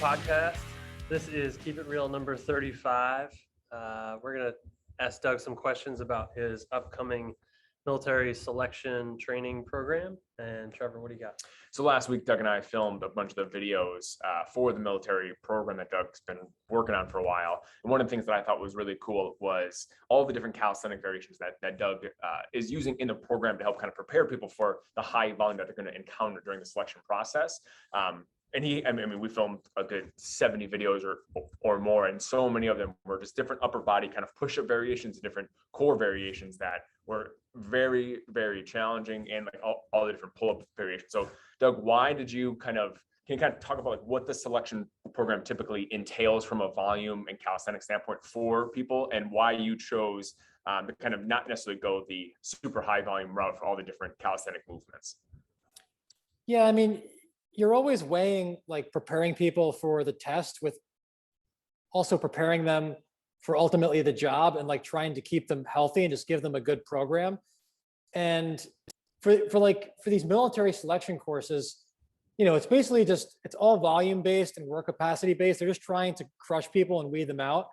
podcast. This is Keep It Real number 35. We're going to ask Doug some questions about his upcoming military selection training program. And Trevor, what do you got? So last week, Doug and I filmed a bunch of the videos for the military program that Doug's been working on for a while. And one of the things that I thought was really cool was all the different calisthenic variations that Doug is using in the program to help kind of prepare people for the high volume that they're going to encounter during the selection process. We filmed a good 70 videos or more, and so many of them were just different upper body kind of push-up variations, different core variations that were very, very challenging, and like all the different pull-up variations. So Doug, why did you can you kind of talk about like what the selection program typically entails from a volume and calisthenic standpoint for people, and why you chose to kind of not necessarily go the super high volume route for all the different calisthenic movements? Yeah, I mean, you're always weighing like preparing people for the test with also preparing them for ultimately the job, and like trying to keep them healthy and just give them a good program. And for these military selection courses, it's basically it's all volume based and work capacity based. They're just trying to crush people and weed them out.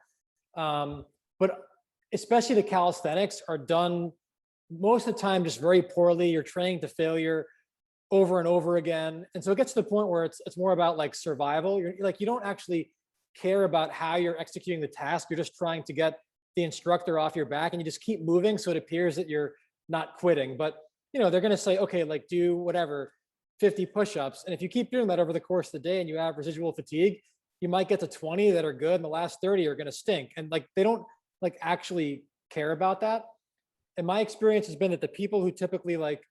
But especially the calisthenics are done most of the time just very poorly. You're training to failure over and over again. And so it gets to the point where it's more about like survival. You don't actually care about how you're executing the task. You're just trying to get the instructor off your back, and you just keep moving so it appears that you're not quitting. But they're going to say, okay, like do whatever 50 push-ups, and if you keep doing that over the course of the day and you have residual fatigue, you might get to 20 that are good and the last 30 are going to stink. And like they don't like actually care about that. And my experience has been that the people who typically, like,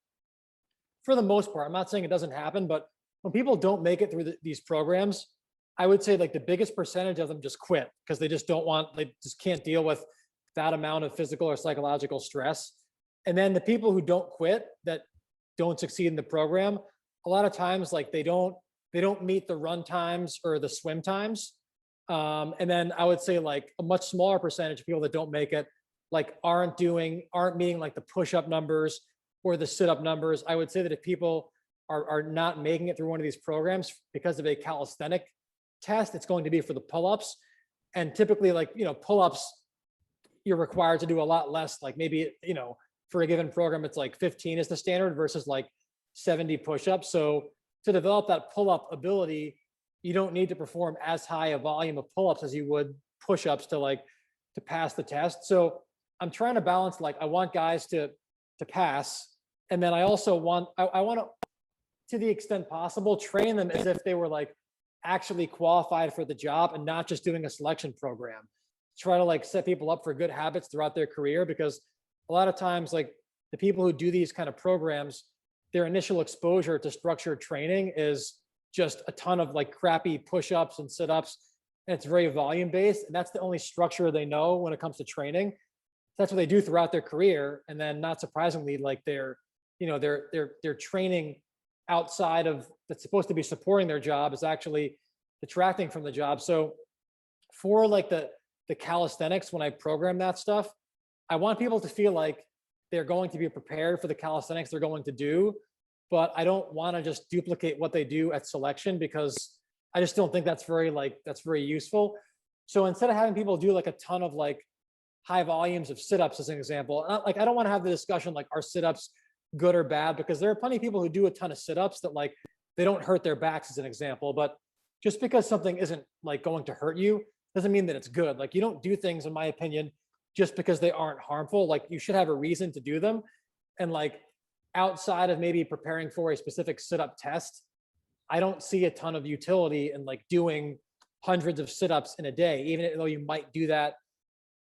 for the most part, I'm not saying it doesn't happen, but when people don't make it through these programs, I would say like the biggest percentage of them just quit because they just they just can't deal with that amount of physical or psychological stress. And then the people who don't quit, that don't succeed in the program, a lot of times like they don't meet the run times or the swim times. And then I would say like a much smaller percentage of people that don't make it like aren't meeting like the push-up numbers or the sit-up numbers. I would say that if people are not making it through one of these programs because of a calisthenic test, it's going to be for the pull-ups. And typically, like, pull-ups, you're required to do a lot less. Like maybe, for a given program, it's like 15 is the standard versus like 70 push-ups. So to develop that pull-up ability, you don't need to perform as high a volume of pull-ups as you would push-ups to pass the test. So I'm trying to balance, like, I want guys to pass. And then I also want to the extent possible, train them as if they were like actually qualified for the job and not just doing a selection program. Try to like set people up for good habits throughout their career, because a lot of times like the people who do these kind of programs, their initial exposure to structured training is just a ton of like crappy push-ups and sit-ups, and it's very volume based, and that's the only structure they know when it comes to training. That's what they do throughout their career. And then not surprisingly, like their training outside of that's supposed to be supporting their job is actually detracting from the job. So for like the calisthenics, when I program that stuff, I want people to feel like they're going to be prepared for the calisthenics they're going to do, but I don't want to just duplicate what they do at selection, because I just don't think that's very useful. So instead of having people do like a ton of like high volumes of sit-ups as an example, I don't want to have the discussion like, are sit-ups good or bad? Because there are plenty of people who do a ton of sit-ups that like they don't hurt their backs as an example. But just because something isn't like going to hurt you doesn't mean that it's good. Like you don't do things, in my opinion, just because they aren't harmful. Like you should have a reason to do them. And like outside of maybe preparing for a specific sit-up test, I don't see a ton of utility in like doing hundreds of sit-ups in a day, even though you might do that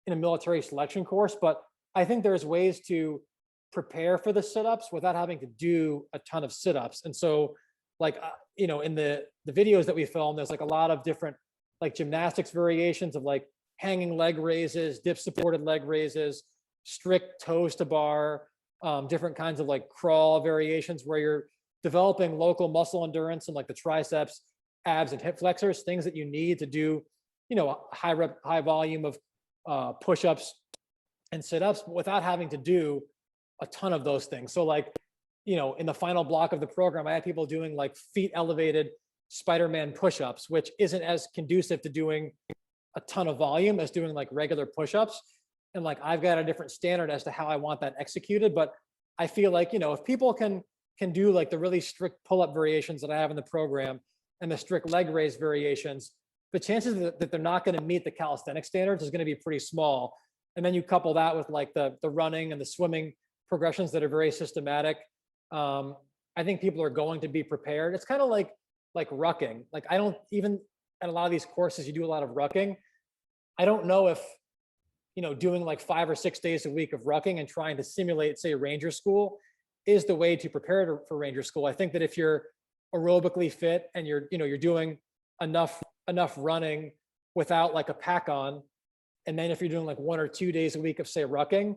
in a military selection course. But I think there's ways to prepare for the sit-ups without having to do a ton of sit-ups. And so like, in the videos that we filmed, there's like a lot of different like gymnastics variations of like hanging leg raises, dip supported leg raises, strict toes to bar, different kinds of like crawl variations where you're developing local muscle endurance and like the triceps, abs, and hip flexors, things that you need to do, high volume of push-ups and sit-ups without having to do a ton of those things. So like, in the final block of the program, I had people doing like feet elevated Spider-Man push-ups, which isn't as conducive to doing a ton of volume as doing like regular push-ups. And like, I've got a different standard as to how I want that executed. But I feel like, if people can do like the really strict pull-up variations that I have in the program and the strict leg raise variations, the chances that they're not going to meet the calisthenic standards is going to be pretty small. And then you couple that with like the running and the swimming progressions that are very systematic. I think people are going to be prepared. It's kind of like rucking. Like, I don't even, at a lot of these courses, you do a lot of rucking. I don't know if, doing like 5 or 6 days a week of rucking and trying to simulate, say, Ranger School is the way to prepare for Ranger School. I think that if you're aerobically fit and you're doing enough running without like a pack on, and then if you're doing like 1 or 2 days a week of, say, rucking,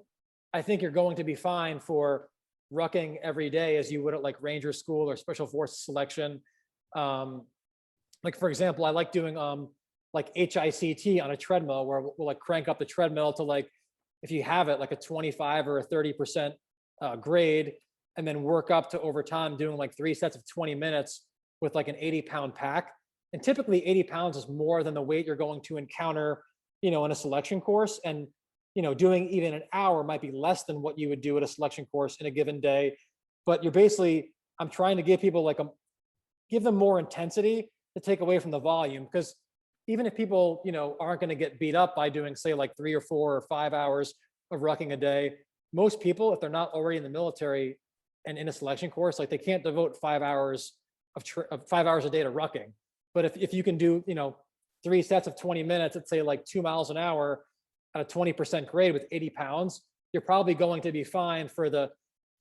I think you're going to be fine for rucking every day as you would at like Ranger School or Special Forces selection. Like, for example, I like doing like HICT on a treadmill, where we'll like crank up the treadmill to like, if you have it, like a 25 or a 30% grade, and then work up to over time doing like 3 sets of 20 minutes with like an 80-pound pack. And typically 80 pounds is more than the weight you're going to encounter, in a selection course. And, doing even an hour might be less than what you would do at a selection course in a given day. But you're basically, I'm trying to give people give them more intensity to take away from the volume. Because even if people, aren't going to get beat up by doing, say, like 3 or 4 or 5 hours of rucking a day, most people, if they're not already in the military and in a selection course, like, they can't devote 5 hours of 5 hours a day to rucking. But if you can do, 3 sets of 20 minutes at, say, like 2 miles an hour at a 20% grade with 80 pounds, you're probably going to be fine for the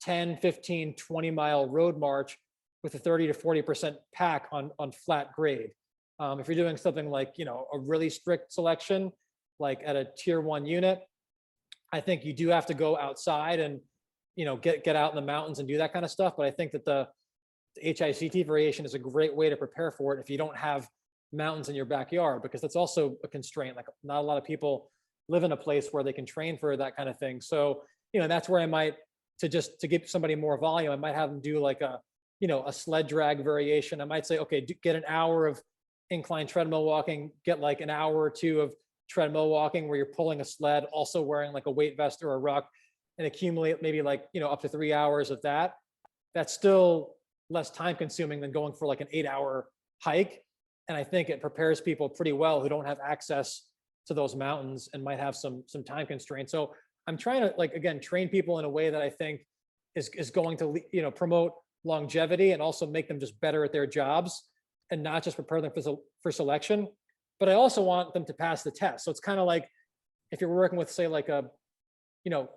10, 15, 20 mile road march with a 30 to 40% pack on flat grade. If you're doing something like, a really strict selection, like at a tier 1 unit, I think you do have to go outside and, get out in the mountains and do that kind of stuff. But I think that the HICT variation is a great way to prepare for it if you don't have mountains in your backyard, because that's also a constraint. Like, not a lot of people live in a place where they can train for that kind of thing. So, that's where I might, to give somebody more volume, I might have them do like a sled drag variation. I might say, okay, get an hour of incline treadmill walking, get like an hour or 2 of treadmill walking where you're pulling a sled, also wearing like a weight vest or a ruck, and accumulate maybe like, up to 3 hours of that. That's still less time consuming than going for like an 8-hour hike. And I think it prepares people pretty well who don't have access to those mountains and might have some time constraints. So I'm trying to, like, again, train people in a way that I think is going to, promote longevity and also make them just better at their jobs, and not just prepare them for selection. But I also want them to pass the test. So it's kind of like if you're working with, say, like a,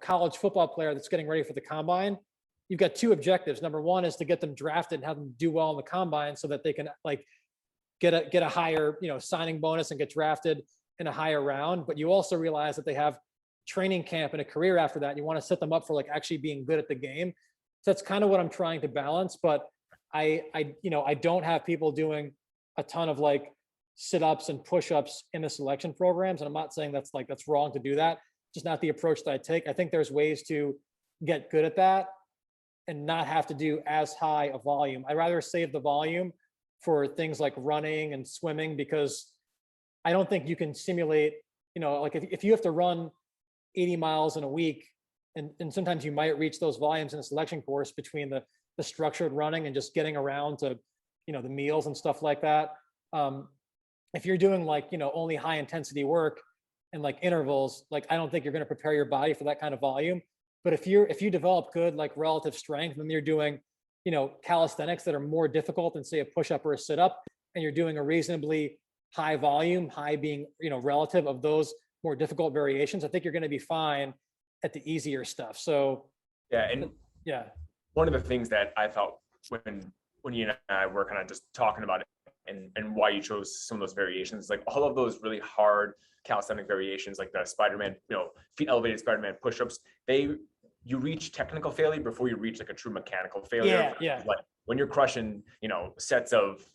college football player that's getting ready for the combine, you've got 2 objectives. Number 1 is to get them drafted and have them do well in the combine so that they can like get a higher, signing bonus and get drafted in a higher round. But you also realize that they have training camp and a career after that. You want to set them up for like actually being good at the game. So that's kind of what I'm trying to balance. But I don't have people doing a ton of like sit-ups and push-ups in the selection programs. And I'm not saying that's wrong to do that. Just not the approach that I take. I think there's ways to get good at that and not have to do as high a volume. I'd rather save the volume for things like running and swimming, because I don't think you can simulate, like if you have to run 80 miles in a week, and sometimes you might reach those volumes in a selection course between the structured running and just getting around to, the meals and stuff like that. If you're doing like, only high intensity work and like intervals, like, I don't think you're going to prepare your body for that kind of volume. But if you develop good, like, relative strength, and you're doing, calisthenics that are more difficult than, say, a push-up or a sit-up, and you're doing a reasonably high volume, high being, relative of those more difficult variations, I think you're going to be fine at the easier stuff. So Yeah. And yeah. one of the things that I felt when you and I were kind of just talking about it and why you chose some of those variations, like all of those really hard calisthenic variations, like the Spider-Man, feet elevated Spider-Man push-ups, you reach technical failure before you reach like a true mechanical failure. Yeah. Like when you're crushing, sets of,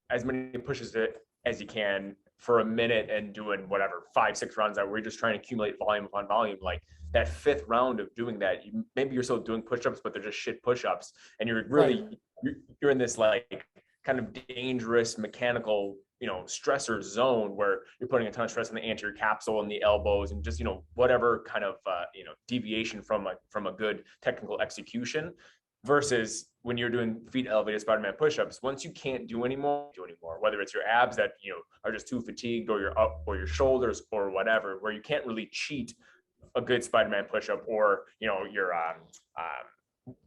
as many pushes as you can for a minute and doing whatever, 5-6 rounds that where you're just trying to accumulate volume upon volume, like that 5th round of doing that, maybe you're still doing push-ups, but they're just shit push-ups. And you're really, you're in this like kind of dangerous mechanical, stressor zone where you're putting a ton of stress on the anterior capsule and the elbows and just, whatever kind of, deviation from a good technical execution, versus when you're doing feet elevated Spider-Man push-ups. Once you can't do anymore, whether it's your abs that, are just too fatigued, or your shoulders or whatever, where you can't really cheat a good Spider-Man push-up, or, your,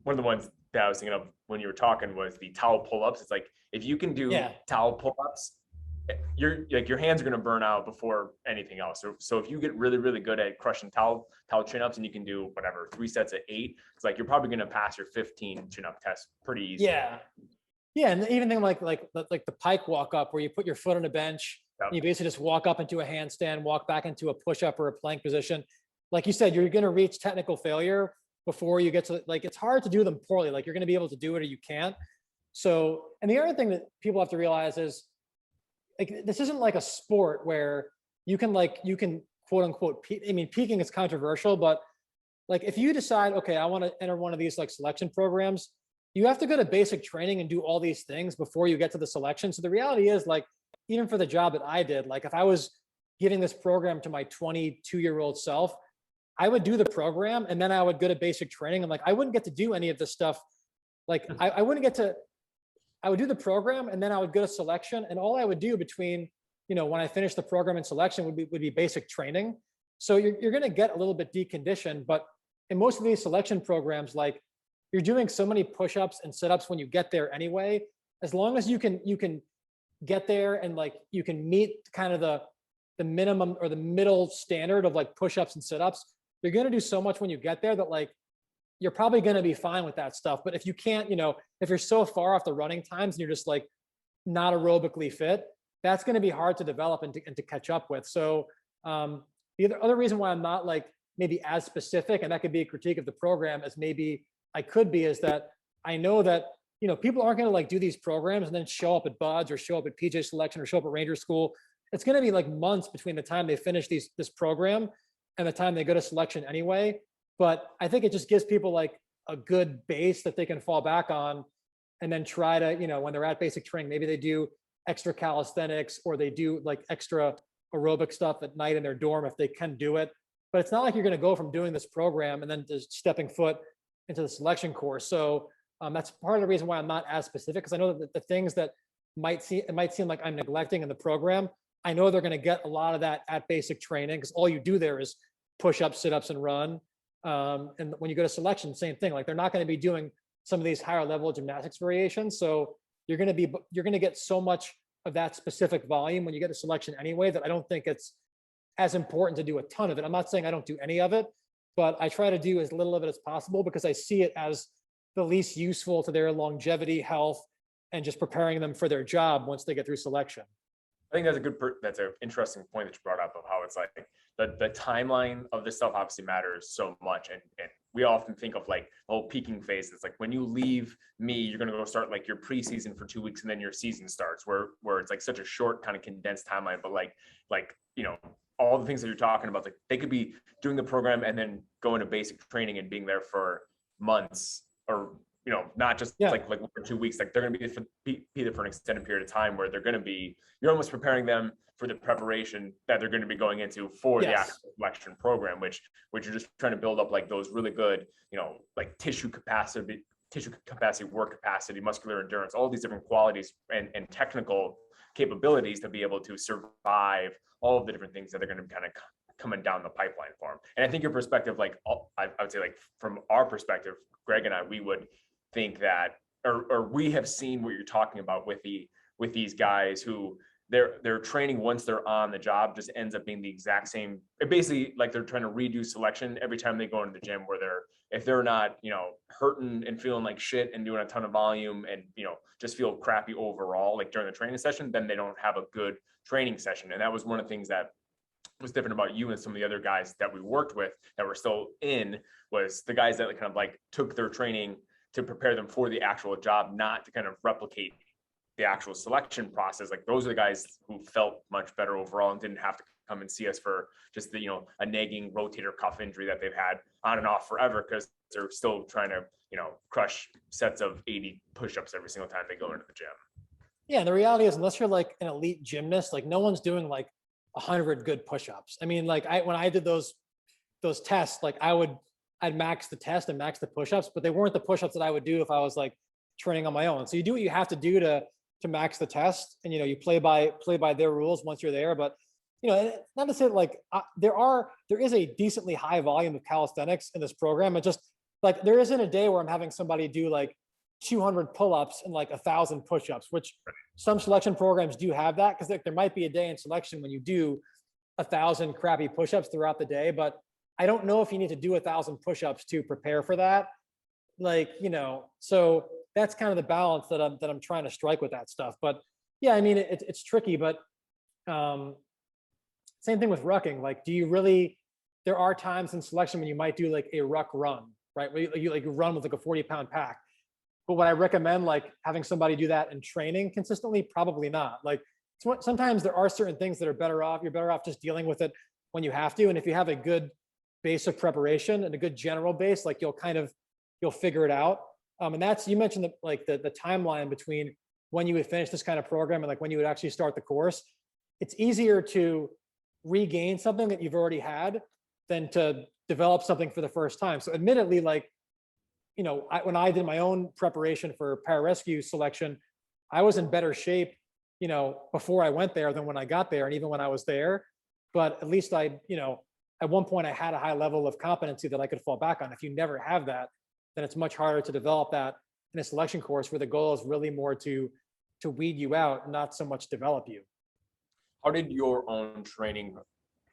one of the ones that I was thinking of when you were talking was the towel pull-ups. It's like, if you can do Yeah. towel pull-ups, your hands are going to burn out before anything else. So if you get really, really good at crushing towel chin-ups, and you can do whatever 3 sets of 8, it's like you're probably going to pass your 15 chin-up test pretty easily. Yeah. Yeah. And even thing like the pike walk up, where you put your foot on a bench, Yep. you basically just walk up into a handstand, walk back into a push-up or a plank position. Like you said, you're going to reach technical failure before you get to, like, it's hard to do them poorly. Like, you're going to be able to do it or you can't. So, and the other thing that people have to realize is, like, this isn't like a sport where you can quote unquote peak. I mean, peaking is controversial, but like, if you decide, okay, I want to enter one of these like selection programs, you have to go to basic training and do all these things before you get to the selection. So the reality is, like, even for the job that I did, like, if I was giving this program to my 22-year-old self, I would do the program and then I would go to basic training, and like, I wouldn't get to do any of this stuff. Like, I wouldn't get to, I would do the program and then I would go to selection, and all I would do between, when I finished the program and selection would be basic training. So you're going to get a little bit deconditioned, but in most of these selection programs, like, you're doing so many push-ups and sit-ups when you get there anyway. As long as you can get there and like you can meet kind of the minimum or the middle standard of like push-ups and sit-ups, you're going to do so much when you get there that, like, you're probably going to be fine with that stuff. But if you can't, if you're so far off the running times and you're just like not aerobically fit, that's going to be hard to develop and to catch up with. So the other reason why I'm not like maybe as specific, and that could be a critique of the program as maybe I could be, is that I know that, people aren't going to like do these programs and then show up at Buds or show up at PJ Selection or show up at Ranger School. It's going to be like months between the time they finish this program and the time they go to selection anyway. But I think it just gives people like a good base that they can fall back on, and then try to, when they're at basic training, maybe they do extra calisthenics or they do like extra aerobic stuff at night in their dorm if they can do it. But it's not like you're going to go from doing this program and then just stepping foot into the selection course. So that's part of the reason why I'm not as specific, because I know that the things that it might seem like I'm neglecting in the program, I know they're going to get a lot of that at basic training, because all you do there is push ups, sit ups, and run. And when you go to selection, same thing. Like, they're not going to be doing some of these higher level gymnastics variations. So you're going to get so much of that specific volume when you get to selection anyway, that I don't think it's as important to do a ton of it. I'm not saying I don't do any of it, but I try to do as little of it as possible, because I see it as the least useful to their longevity, health, and just preparing them for their job once they get through selection. I think that's an interesting point that you brought up, of how it's like the timeline of this stuff obviously matters so much. And we often think of like the whole peaking phase. It's like, when you leave me, you're going to go start like your preseason for 2 weeks, and then your season starts, where it's like such a short kind of condensed timeline. But like, all the things that you're talking about, like, they could be doing the program and then going to basic training and being there for months, or, not just like 1 or 2 weeks. Like, they're going to be there for an extended period of time, where you're almost preparing them for the preparation that they're going to be going into for the actual selection program, which you're just trying to build up like those really good, like tissue capacity, work capacity, muscular endurance, all these different qualities and technical capabilities to be able to survive all of the different things that are going to be kind of coming down the pipeline for them. And I think your perspective, like, I would say, like, from our perspective, Greg and I, we would think that, or we have seen what you're talking about with these guys who their training once they're on the job just ends up being the exact same. It basically, like, they're trying to redo selection every time they go into the gym, where if they're not, hurting and feeling like shit and doing a ton of volume and, just feel crappy overall, like during the training session, then they don't have a good training session. And that was one of the things that was different about you and some of the other guys that we worked with that were still in, was the guys that kind of like took their training to prepare them for the actual job, not to kind of replicate the actual selection process. Like, those are the guys who felt much better overall and didn't have to come and see us for just the, a nagging rotator cuff injury that they've had on and off forever, because they're still trying to, crush sets of 80 push-ups every single time they go into the gym. Yeah, the reality is, unless you're like an elite gymnast, like no one's doing like 100 good push-ups. I mean, like when I did those tests, like I'd max the test and max the push-ups, but they weren't the push-ups that I would do if I was like training on my own. So you do what you have to do to max the test, and you play by their rules once you're there. But and not to say like there is a decently high volume of calisthenics in this program. It just like there isn't a day where I'm having somebody do like 200 pull-ups and like 1,000 push-ups, which some selection programs do have that, because there might be a day in selection when you do 1,000 crappy push-ups throughout the day. But I don't know if you need to do 1,000 push-ups to prepare for that. Like, so that's kind of the balance that I'm trying to strike with that stuff. But yeah, I mean, it's tricky, but same thing with rucking. Like, there are times in selection when you might do like a ruck run, right? Where you run with like a 40-pound pack. But would I recommend like having somebody do that in training consistently? Probably not. Like sometimes there are certain things that are better off. You're better off just dealing with it when you have to. And if you have a good base of preparation and a good general base, like you'll figure it out. And you mentioned the timeline between when you would finish this kind of program and like when you would actually start the course. It's easier to regain something that you've already had than to develop something for the first time. So admittedly, like, when I did my own preparation for pararescue selection, I was in better shape, before I went there than when I got there, and even when I was there. But at least at one point I had a high level of competency that I could fall back on. If you never have that, then it's much harder to develop that in a selection course where the goal is really more to weed you out, not so much develop you. How did your own training,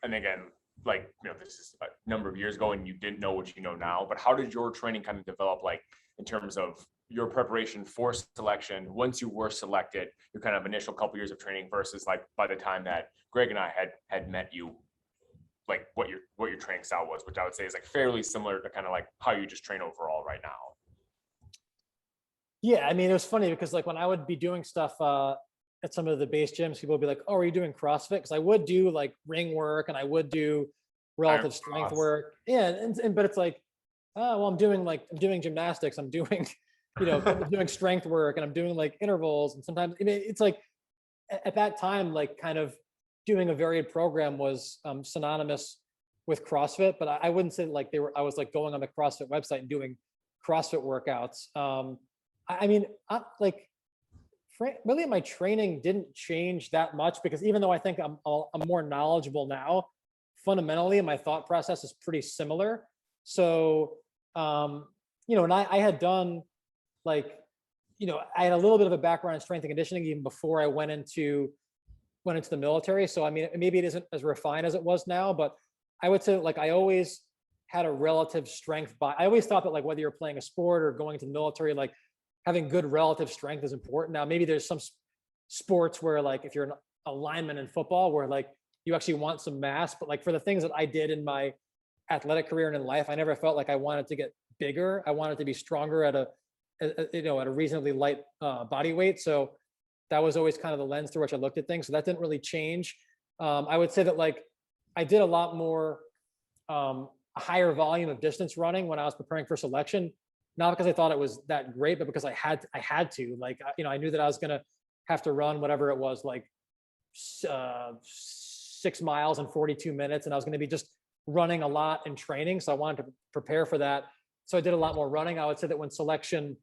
and again, like, this is a number of years ago and you didn't know what you know now, but how did your training kind of develop, like in terms of your preparation for selection once you were selected, your kind of initial couple years of training versus like by the time that Greg and I had met you, like what your training style was, which I would say is like fairly similar to kind of like how you just train overall right now? Yeah, I mean, it was funny because like when I would be doing stuff at some of the base gyms, people would be like, "Oh, are you doing CrossFit?" Because I would do like ring work and I would do relative strength work. Yeah, but it's like, oh, well, I'm doing gymnastics. I'm doing, I'm doing strength work, and I'm doing like intervals. And sometimes, I mean, it's like at that time, like kind of doing a varied program was synonymous with CrossFit. But I wouldn't say like I was like going on the CrossFit website and doing CrossFit workouts. I mean, really my training didn't change that much, because even though I think I'm more knowledgeable now, fundamentally my thought process is pretty similar. So and I had done like, I had a little bit of a background in strength and conditioning even before I went into the military. So I mean, maybe it isn't as refined as it was now, but I would say like I always had a relative strength. I always thought that like whether you're playing a sport or going to the military, like having good relative strength is important. Now, maybe there's some sports where like if you're a lineman in football where like you actually want some mass, but like for the things that I did in my athletic career and in life, I never felt like I wanted to get bigger. I wanted to be stronger at a reasonably light body weight. So that was always kind of the lens through which I looked at things. So that didn't really change. I would say that like I did a lot more, a higher volume of distance running when I was preparing for selection. Not because I thought it was that great, but because I had to. Like, I knew that I was gonna have to run whatever it was, like 6 miles in 42 minutes, and I was gonna be just running a lot in training. So I wanted to prepare for that. So I did a lot more running. I would say that when selection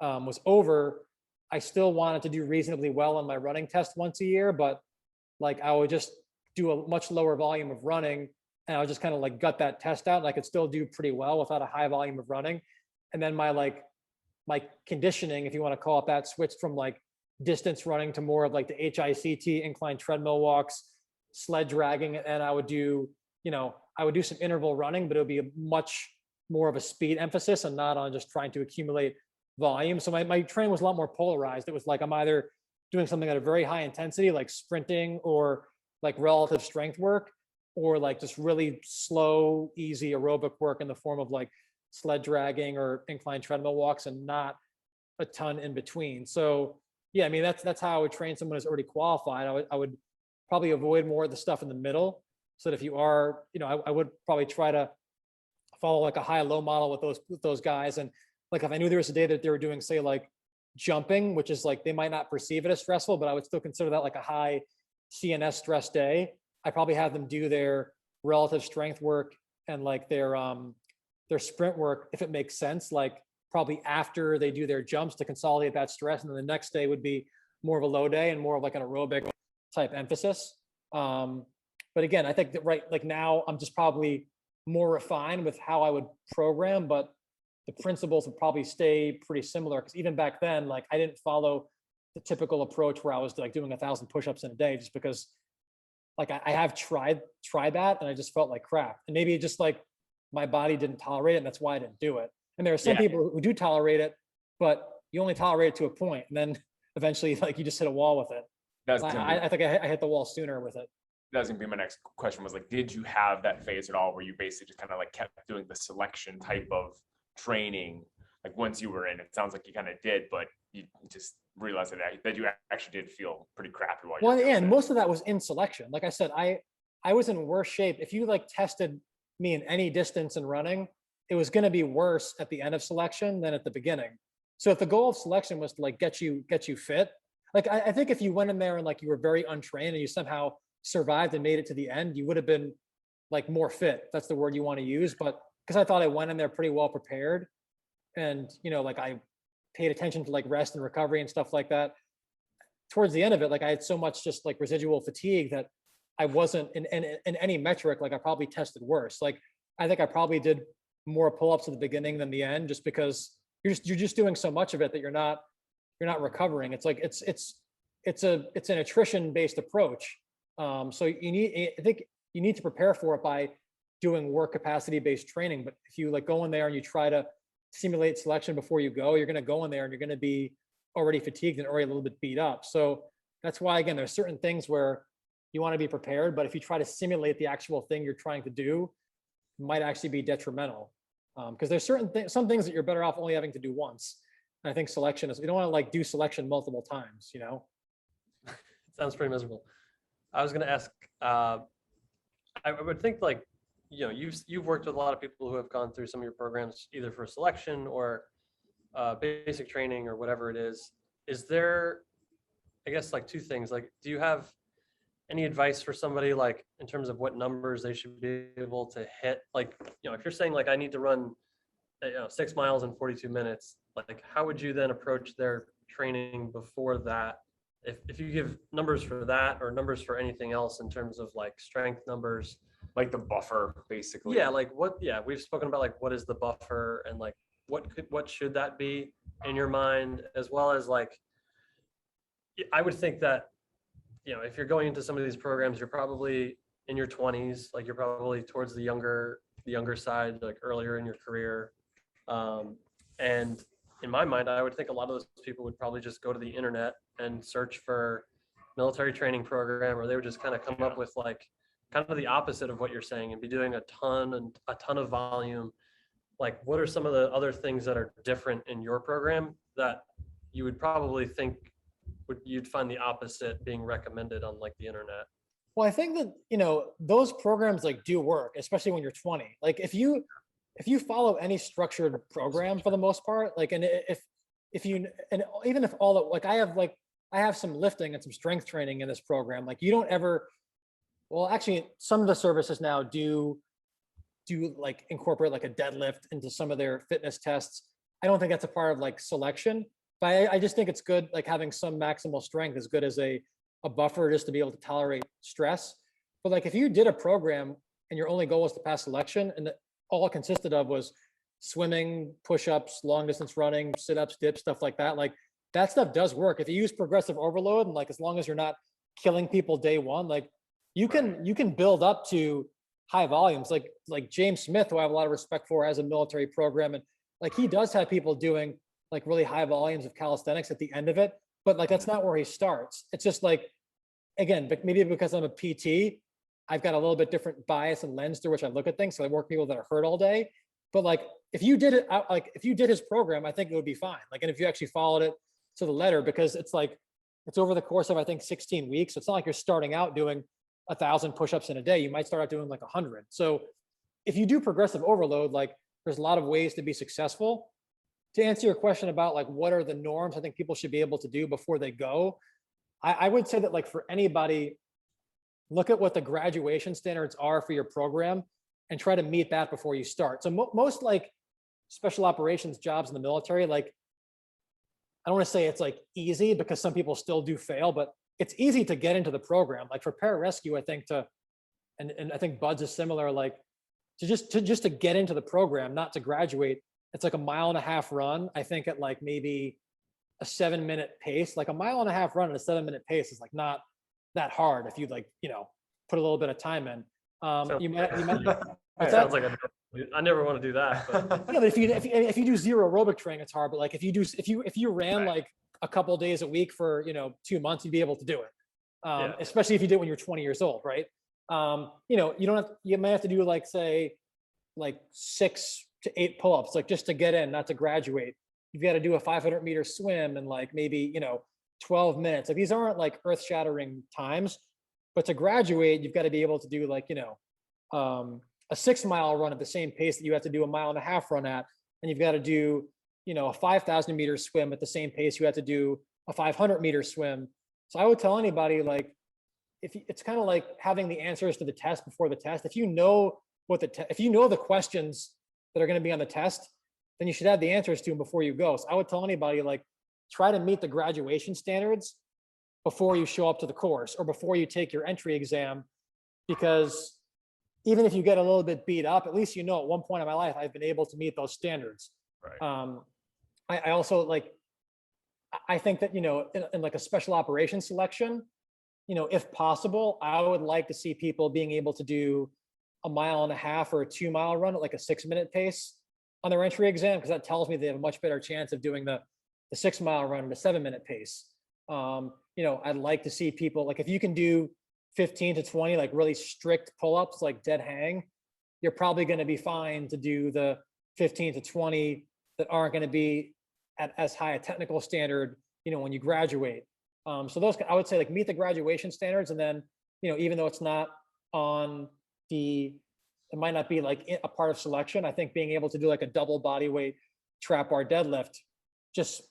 was over, I still wanted to do reasonably well on my running test once a year, but like I would just do a much lower volume of running, and I would just kind of like gut that test out, and I could still do pretty well without a high volume of running. And then my conditioning, if you want to call it that, switched from like distance running to more of like the HICT, inclined treadmill walks, sled dragging. And I would do some interval running, but it would be a much more of a speed emphasis and not on just trying to accumulate volume. So my training was a lot more polarized. It was like I'm either doing something at a very high intensity, like sprinting or like relative strength work, or like just really slow, easy aerobic work in the form of like sled dragging or inclined treadmill walks, and not a ton in between. So yeah, I mean, that's how I would train someone who's already qualified. I would probably avoid more of the stuff in the middle, so that if you are, I would probably try to follow like a high-low model with those guys. And like if I knew there was a day that they were doing, say, like jumping, which is like, they might not perceive it as stressful, but I would still consider that like a high CNS stress day. I probably have them do their relative strength work and like their sprint work, if it makes sense, like probably after they do their jumps to consolidate that stress. And then the next day would be more of a low day and more of like an aerobic type emphasis. But again, I think that like now I'm just probably more refined with how I would program, but the principles would probably stay pretty similar. Cause even back then, like I didn't follow the typical approach where I was like doing 1,000 push-ups in a day, just because like I have tried that and I just felt like crap. And maybe it just like my body didn't tolerate it and that's why I didn't do it. And there are some Yeah. people who do tolerate it, but you only tolerate it to a point, and then eventually like you just hit a wall with it. That's gonna be, I think I hit the wall sooner with it. that's gonna be my next question, was like, did you have that phase at all where you basically just kind of like kept doing the selection type of training? Like once you were in, it sounds like you kind of did, but you just realized that you actually did feel pretty crappy while you were Well, doing and it. most of that was in selection. Like I said, I was in worse shape. If you like tested me in any distance in running, it was going to be worse at the end of selection than at the beginning. So if the goal of selection was to like get you fit, like I think if you went in there and like you were very untrained and you somehow survived and made it to the end, you would have been like more fit. That's the word you want to use. But because I thought I went in there pretty well prepared, and like I paid attention to like rest and recovery and stuff like that, towards the end of it, like I had so much just like residual fatigue that I wasn't in any metric, like I probably tested worse. Like I think I probably did more pull-ups at the beginning than the end, just because you're just doing so much of it that you're not recovering. It's like it's an attrition based approach. So I think you need to prepare for it by doing work capacity based training. But if you like go in there and you try to simulate selection before you go, you're going to go in there and you're going to be already fatigued and already a little bit beat up. So that's why, again, there's certain things where you want to be prepared, but if you try to simulate the actual thing you're trying to do, it might actually be detrimental. Because there's some things that you're better off only having to do once. And I think selection is, you don't want to like do selection multiple times, Sounds pretty miserable. I was going to ask, I would think like, you've worked with a lot of people who have gone through some of your programs, either for selection or basic training or whatever it is. Is there, I guess, like two things, like, do you have any advice for somebody, like in terms of what numbers they should be able to hit? Like, if you're saying like, I need to run 6 miles in 42 minutes, like how would you then approach their training before that? If you give numbers for that or numbers for anything else in terms of like strength numbers, Like the buffer, basically. yeah, like we've spoken about like what is the buffer and like what should that be in your mind, as well as like, I would think that, if you're going into some of these programs, you're probably in your 20s, like you're probably towards the younger side, like earlier in your career. And in my mind, I would think a lot of those people would probably just go to the internet and search for military training program, or they would just kind of come up with like kind of the opposite of what you're saying and be doing a ton of volume. Like, what are some of the other things that are different in your program that you would probably think you'd find the opposite being recommended on like the internet? Well, I think that, those programs like do work, especially when you're 20. Like if you follow any structured program for the most part, like, and if you, and even if all the, like I have some lifting and some strength training in this program, like you don't ever, well, actually some of the services now do like incorporate like a deadlift into some of their fitness tests. I don't think that's a part of like selection, but I just think it's good, like having some maximal strength is good as a buffer just to be able to tolerate stress. But like if you did a program and your only goal was to pass selection and all it consisted of was swimming, push-ups, long distance running, sit-ups, dips, stuff like that, that stuff does work. If you use progressive overload and like as long as you're not killing people day one, like you can build up to high volumes. Like James Smith, who I have a lot of respect for, has a military program, and like he does have people doing like really high volumes of calisthenics at the end of it, but like that's not where he starts. It's just like, again, but maybe because I'm a PT, I've got a little bit different bias and lens through which I look at things. So I work with people that are hurt all day. But like if you did it, like if you did his program, I think it would be fine. Like, and if you actually followed it to the letter, because it's like it's over the course of I think 16 weeks. So it's not like you're starting out doing 1,000 push-ups in a day. You might start out doing like 100. So if you do progressive overload, like there's a lot of ways to be successful. to answer your question about like, what are the norms I think people should be able to do before they go? I would say that like for anybody, look at what the graduation standards are for your program and try to meet that before you start. So most like special operations jobs in the military, like, I don't want to say it's like easy because some people still do fail, but it's easy to get into the program. Like for pararescue, I think and I think Buds is similar, like to just get into the program, not to graduate. It's like a 1.5 mile run. I think at like maybe a 7-minute pace, like a 1.5 mile run at a 7-minute pace is like not that hard if you like, put a little bit of time in. You might, what's that? Sounds like I never want to do that. But Yeah, but if you do zero aerobic training, it's hard. But like if you ran Right. like a couple days a week for 2 months, you'd be able to do it. Yeah. Especially if you did it when you're 20 years old, right? You might have to do like say like 6 to 8 pull-ups, like just to get in, not to graduate. You've got to do a 500-meter swim in like maybe 12 minutes. Like these aren't like earth-shattering times, but to graduate, you've got to be able to do like a 6-mile run at the same pace that you have to do a 1.5 mile run at, and you've got to do a 5,000-meter swim at the same pace you have to do a 500-meter swim. So I would tell anybody like it's kind of like having the answers to the test before the test. If you know the questions that are going to be on the test, then you should have the answers to them before you go. So I would tell anybody like try to meet the graduation standards before you show up to the course or before you take your entry exam, because even if you get a little bit beat up, at least at one point in my life I've been able to meet those standards. Right. I also like, I think that in like a special operations selection, if possible, I would like to see people being able to do a 1.5 mile or a 2-mile run at like a 6-minute pace on their entry exam, because that tells me they have a much better chance of doing the 6-mile run at a 7-minute pace. I'd like to see people like if you can do 15 to 20 like really strict pull-ups like dead hang, you're probably going to be fine to do the 15 to 20 that aren't going to be at as high a technical standard when you graduate. So those, I would say, like meet the graduation standards, and then even though it's not on it might not be like a part of selection, I think being able to do like a double body weight trap bar deadlift just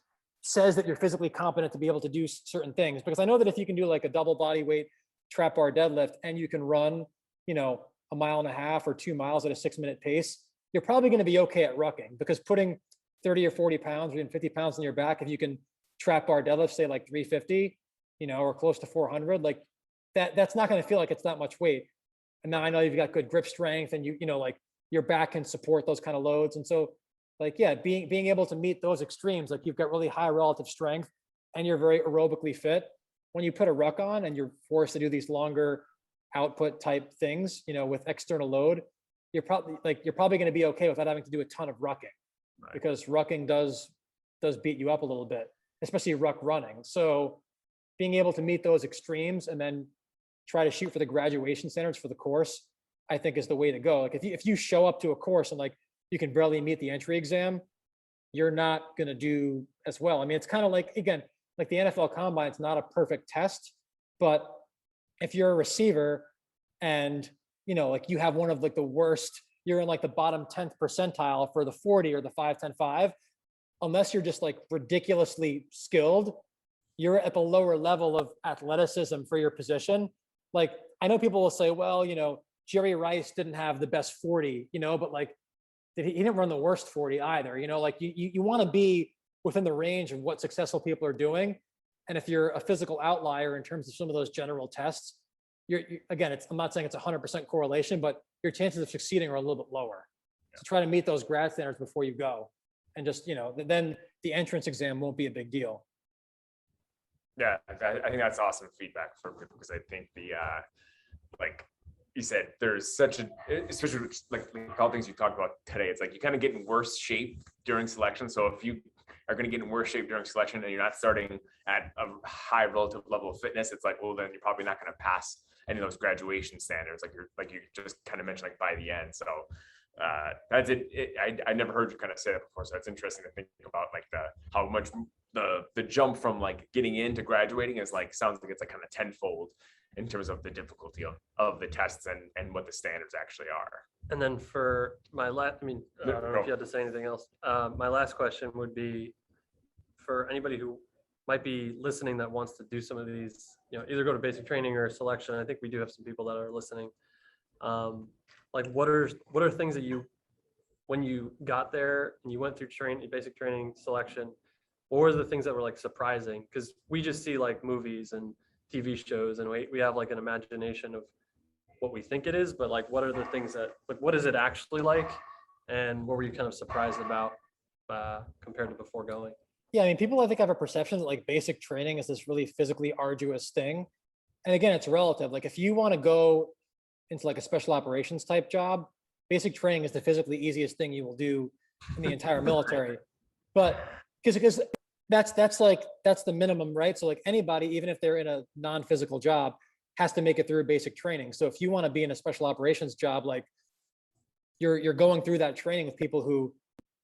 says that you're physically competent to be able to do certain things. Because I know that if you can do like a double body weight trap bar deadlift and you can run, a 1.5 mile or 2 miles at a 6-minute pace, you're probably going to be okay at rucking, because putting 30 or 40 pounds or even 50 pounds on your back, if you can trap bar deadlift, say like 350, or close to 400, like that's not going to feel like it's that much weight. And now I know you've got good grip strength and like your back can support those kind of loads. And so like, yeah, being able to meet those extremes, like you've got really high relative strength and you're very aerobically fit. When you put a ruck on and you're forced to do these longer output type things, with external load, you're probably going to be okay without having to do a ton of rucking. Right. Because rucking does beat you up a little bit, especially ruck running. So being able to meet those extremes and then try to shoot for the graduation standards for the course, I think is the way to go. Like if you show up to a course and like you can barely meet the entry exam, you're not going to do as well. I mean, it's kind of like, again, like the NFL Combine, it's not a perfect test, but if you're a receiver and, like you have one of like the worst, you're in like the bottom 10th percentile for the 40 or the 5-10-5, unless you're just like ridiculously skilled, you're at the lower level of athleticism for your position. Like, I know people will say, well, Jerry Rice didn't have the best 40, but like, he didn't run the worst 40 either. Like you want to be within the range of what successful people are doing. And if you're a physical outlier in terms of some of those general tests, again, I'm not saying it's 100% correlation, but your chances of succeeding are a little bit lower. So try to meet those grad standards before you go. And just, then the entrance exam won't be a big deal. Yeah, I think that's awesome feedback for people, because I think like you said, there's such especially like all things you talked about today, it's like you kind of get in worse shape during selection. So if you are going to get in worse shape during selection and you're not starting at a high relative level of fitness, it's like, well, then you're probably not going to pass any of those graduation standards, like you just kind of mentioned, like by the end. So that's it. I never heard you kind of say that before, so it's interesting to think about like how much the jump from like getting into graduating is like, sounds like it's like kind of tenfold in terms of the difficulty of the tests and what the standards actually are. And then for my last, I mean, I don't know Go. if you had to say anything else. My last question would be for anybody who might be listening that wants to do some of these, either go to basic training or selection. I think we do have some people that are listening. Like what are things that when you got there and you went through basic training, selection, what were the things that were like surprising? Because we just see like movies and TV shows and we have like an imagination of what we think it is, but like what are the things that, like what is it actually like, and what were you kind of surprised about compared to before going? Yeah, I mean, people I think have a perception that like basic training is this really physically arduous thing. And again, it's relative. Like if you want to go into like a special operations type job, basic training is the physically easiest thing you will do in the entire military. But because that's the minimum, right? So like anybody, even if they're in a non-physical job, has to make it through basic training. So if you want to be in a special operations job, like you're going through that training with people who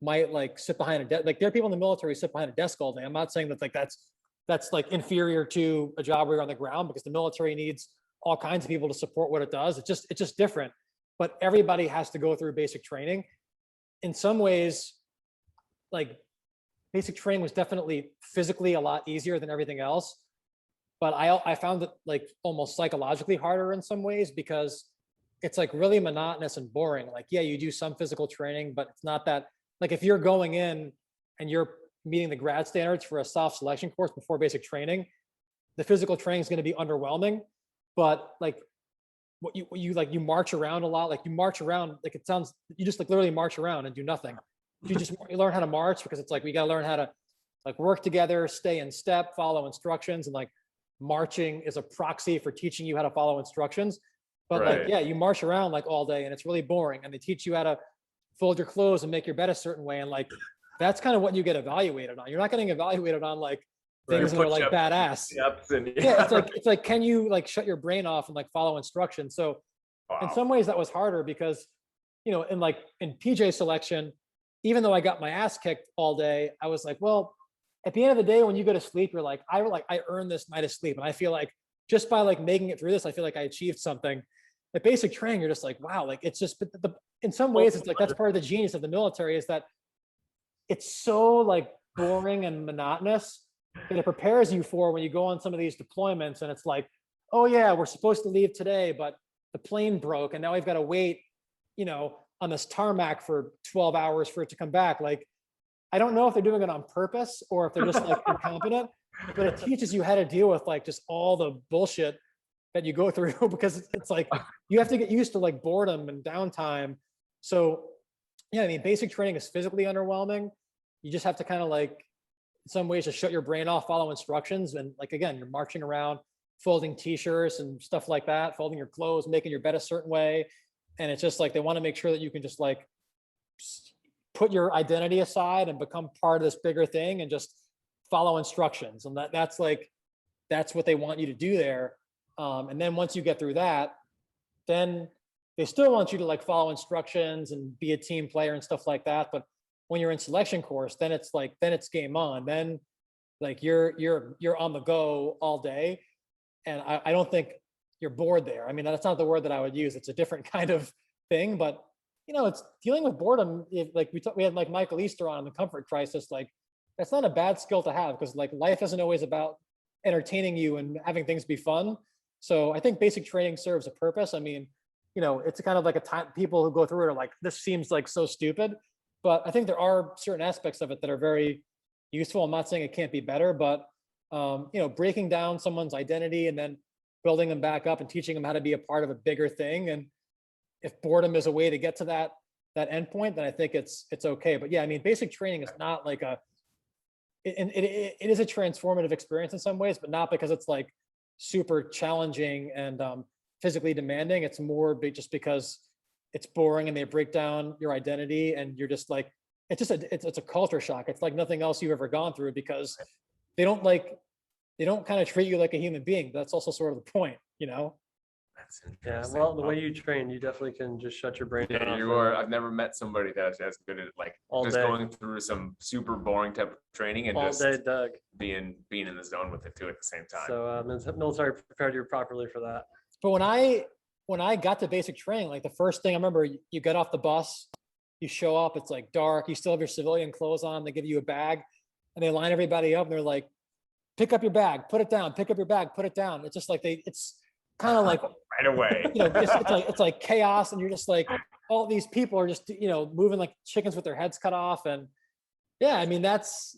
might like sit behind a desk. Like there are people in the military who sit behind a desk all day. I'm not saying that like that's like inferior to a job where you're on the ground, because the military needs all kinds of people to support what it does. It's just different. But everybody has to go through basic training. In some ways, like basic training was definitely physically a lot easier than everything else. But I found it like almost psychologically harder in some ways, because it's like really monotonous and boring. Like, yeah, you do some physical training, but it's not that, like if you're going in and you're meeting the grad standards for a soft selection course before basic training, the physical training is going to be underwhelming. But like what you march around a lot, like you march around, like it sounds, you just like literally march around and do nothing. You learn how to march because it's like, we got to learn how to like work together, stay in step, follow instructions. And like marching is a proxy for teaching you how to follow instructions. But Right. like, yeah, you march around like all day and it's really boring. And they teach you how to fold your clothes and make your bed a certain way. And like, that's kind of what you get evaluated on. You're not getting evaluated on like things that are like badass. Yeah, it's like, can you like shut your brain off and like follow instructions? So in some ways that was harder because, in PJ selection, even though I got my ass kicked all day, I was like, well, at the end of the day, when you go to sleep, you're like, I earned this night of sleep. And I feel like just by like making it through this, I feel like I achieved something. Like basic training, you're just like, wow, like it's just, in some ways, it's like, that's part of the genius of the military, is that it's so like boring and monotonous that it prepares you for when you go on some of these deployments and it's like, oh yeah, we're supposed to leave today, but the plane broke and now we've got to wait, on this tarmac for 12 hours for it to come back. Like, I don't know if they're doing it on purpose or if they're just like incompetent, but it teaches you how to deal with like just all the bullshit that you go through, because it's like, you have to get used to like boredom and downtime. So yeah, I mean, basic training is physically underwhelming. You just have to kind of like, in some ways, just shut your brain off, follow instructions. And like, again, you're marching around, folding t-shirts and stuff like that, folding your clothes, making your bed a certain way. And it's just like, they want to make sure that you can just like put your identity aside and become part of this bigger thing and just follow instructions. And that's what they want you to do there. And then once you get through that, then they still want you to like follow instructions and be a team player and stuff like that. But when you're in selection course, then it's game on. Then like you're on the go all day. And I don't think you're bored there. I mean, that's not the word that I would use. It's a different kind of thing, but it's dealing with boredom. Like we had like Michael Easter on the comfort crisis. Like that's not a bad skill to have, because like life isn't always about entertaining you and having things be fun. So I think basic training serves a purpose. I mean, it's kind of like a time people who go through it are like, this seems like so stupid, but I think there are certain aspects of it that are very useful. I'm not saying it can't be better, but breaking down someone's identity and then building them back up and teaching them how to be a part of a bigger thing. And if boredom is a way to get to that endpoint, then I think it's okay. But yeah, I mean, basic training is not like it is a transformative experience in some ways, but not because it's like super challenging and physically demanding. It's more just because it's boring and they break down your identity and you're just like, it's a culture shock. It's like nothing else you've ever gone through, because they don't kind of treat you like a human being. That's also sort of the point, That's Yeah, interesting. well, the way you train, you definitely can just shut your brain Yeah, off. you are. I've never met somebody that's as good at like All just day. going through some super boring type of training and All just day, Doug. being in the zone with it too at the same time. So military prepared you properly for that. But when I got to basic training, like the first thing I remember, you get off the bus, you show up, it's like dark, you still have your civilian clothes on, they give you a bag, and they line everybody up and they're like, pick up your bag, put it down, pick up your bag, put it down. It's just like it's kind of like, Right away. it's like chaos, and you're just like, all these people are just, moving like chickens with their heads cut off. And yeah, I mean, it's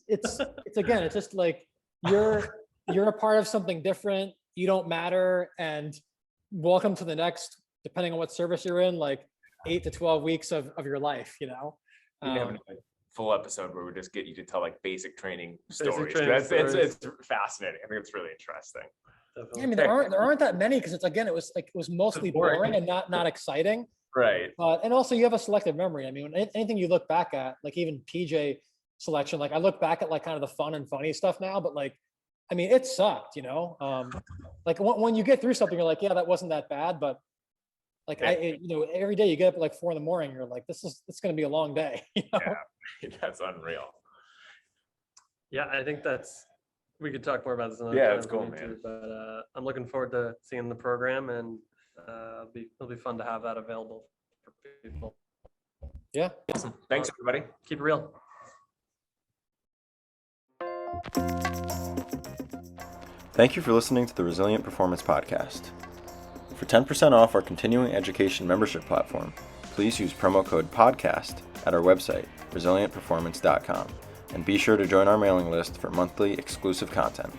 again, it's just like, you're a part of something different. You don't matter. And welcome to the next, depending on what service you're in, like 8 to 12 weeks of your life, We can have a full episode where we just get you to tell like basic training stories. training It's fascinating. I think it's really interesting. Definitely. I mean, there aren't that many, because it was mostly boring. boring and not exciting. Right. And also you have a selective memory. I mean, anything you look back at, like even PJ selection, like I look back at like kind of the fun and funny stuff now, but like, I mean, it sucked, like when you get through something, you're like, yeah, that wasn't that bad. But like, every day you get up at like 4 a.m, you're like, it's going to be a long day. Yeah, that's unreal. Yeah, I think we could talk more about this another Yeah, time it's if we cool, need man. to, but I'm looking forward to seeing the program, and it'll be fun to have that available for people. Yeah. Awesome. Thanks, everybody. Keep it real. Thank you for listening to the Resilient Performance Podcast. For 10% off our continuing education membership platform, please use promo code PODCAST at our website, resilientperformance.com, and be sure to join our mailing list for monthly exclusive content.